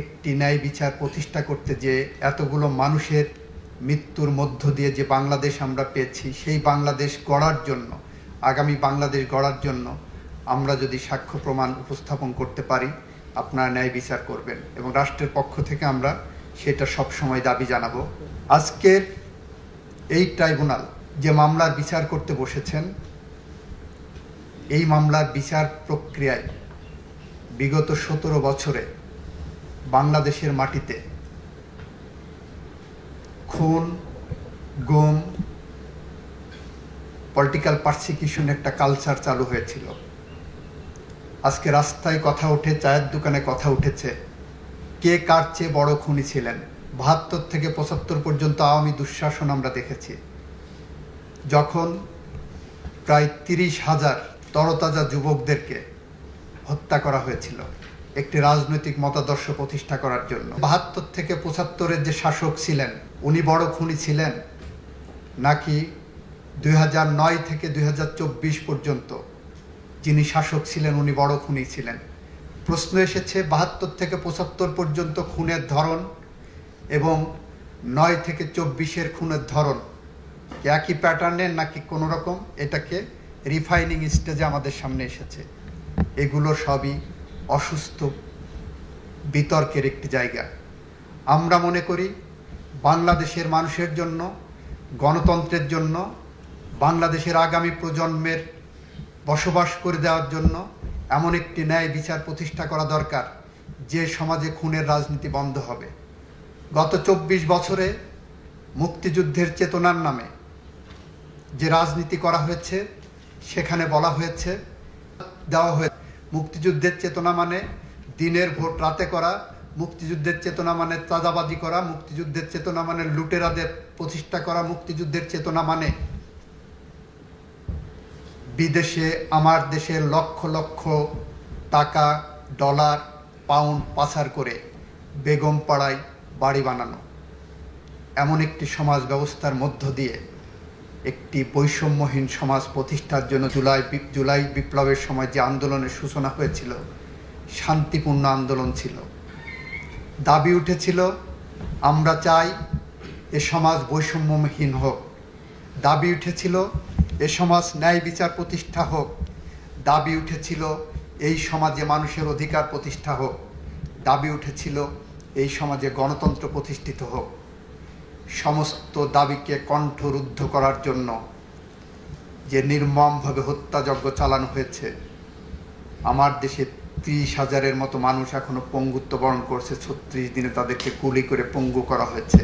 একটি ন্যায় বিচার প্রতিষ্ঠা করতে, যে এতগুলো মানুষের মৃত্যুর মধ্য দিয়ে যে বাংলাদেশ আমরা পেয়েছি, সেই বাংলাদেশ গড়ার জন্য, আগামী বাংলাদেশ গড়ার জন্য আমরা যদি সাক্ষ্য প্রমাণ উপস্থাপন করতে পারি, আপনারা ন্যায় বিচার করবেন এবং রাষ্ট্রের পক্ষ থেকে আমরা সেটা সবসময় দাবি জানাবো। আজকের এই ট্রাইব্যুনাল যে মামলার বিচার করতে বসেছেন, এই মামলার বিচার প্রক্রিয়ায় বিগত 17 বছরে বাংলাদেশের মাটিতে খুন, গুম, পলিটিক্যাল পারসিকিউশন একটা কালচার চালু হয়েছিল। আজকে রাস্তায় কথা উঠে, চায়ের দোকানে কথা উঠেছে, কে কার চেয়ে বড় খুনি ছিলেন। 72 থেকে 75 পর্যন্ত আওয়ামী দুঃশাসন আমরা দেখেছি, যখন প্রায় 30,000 তরতাজা যুবকদেরকে হত্যা করা হয়েছিল একটি রাজনৈতিক মতাদর্শ প্রতিষ্ঠা করার জন্য। 72 থেকে 75-এর যে শাসক ছিলেন, উনি বড় খুনি ছিলেন, নাকি 2009 থেকে 2024 পর্যন্ত যিনি শাসক ছিলেন উনি বড় খুনি ছিলেন? প্রশ্ন এসেছে 72 থেকে 75 পর্যন্ত খুনের ধরন এবং 9 থেকে 24-এর খুনের ধরন একই প্যাটার্নের নাকি কোনো রকম এটাকে রিফাইনিং স্টেজে আমাদের সামনে এসেছে। এগুলো সবই অসুস্থ বিতর্কের একটি জায়গা। আমরা মনে করি বাংলাদেশের মানুষের জন্য, গণতন্ত্রের জন্য, বাংলাদেশের আগামী প্রজন্মের বসবাস করে দেওয়ার জন্য এমন একটি ন্যায় বিচার প্রতিষ্ঠা করা দরকার, যে সমাজে খুনের রাজনীতি বন্ধ হবে। গত 24 বছরে মুক্তিযুদ্ধের চেতনার নামে যে রাজনীতি করা হয়েছে, সেখানে বলা হয়েছে, দেওয়া হয়েছে মুক্তিযুদ্ধের চেতনা মানে দিনের ভোট রাতে করা, মুক্তিযুদ্ধের চেতনা মানে চাঁদাবাজি করা, মুক্তিযুদ্ধের চেতনা মানে লুটেরাদের প্রতিষ্ঠা করা, মুক্তিযুদ্ধের চেতনা মানে বিদেশে আমার দেশের লক্ষ লক্ষ টাকা, ডলার, পাউন্ড পাচার করে বেগম পাড়ায় বাড়ি বানানো। এমন একটি সমাজ ব্যবস্থার মধ্য দিয়ে একটি বৈষম্যহীন সমাজ প্রতিষ্ঠার জন্য জুলাই বিপ্লবের সময় যে আন্দোলনের সূচনা হয়েছিল, শান্তিপূর্ণ আন্দোলন ছিল। দাবি উঠেছিল, আমরা চাই এ সমাজ বৈষম্যহীন হোক। দাবি উঠেছিল, এ সমাজ ন্যায় বিচার প্রতিষ্ঠা হোক। দাবি উঠেছিল, এই সমাজে মানুষের অধিকার প্রতিষ্ঠা হোক। দাবি উঠেছিল, এই সমাজে গণতন্ত্র প্রতিষ্ঠিত হোক। সমস্ত দাবিকে কণ্ঠরুদ্ধ করার জন্য যে নির্মমভাবে হত্যাযজ্ঞ চালানো হয়েছে, আমার দেশে 30,000-এর মতো মানুষ এখনো পঙ্গুত্ব বরণ করছে। 36 দিনে তাদেরকে গুলি করে পঙ্গু করা হয়েছে।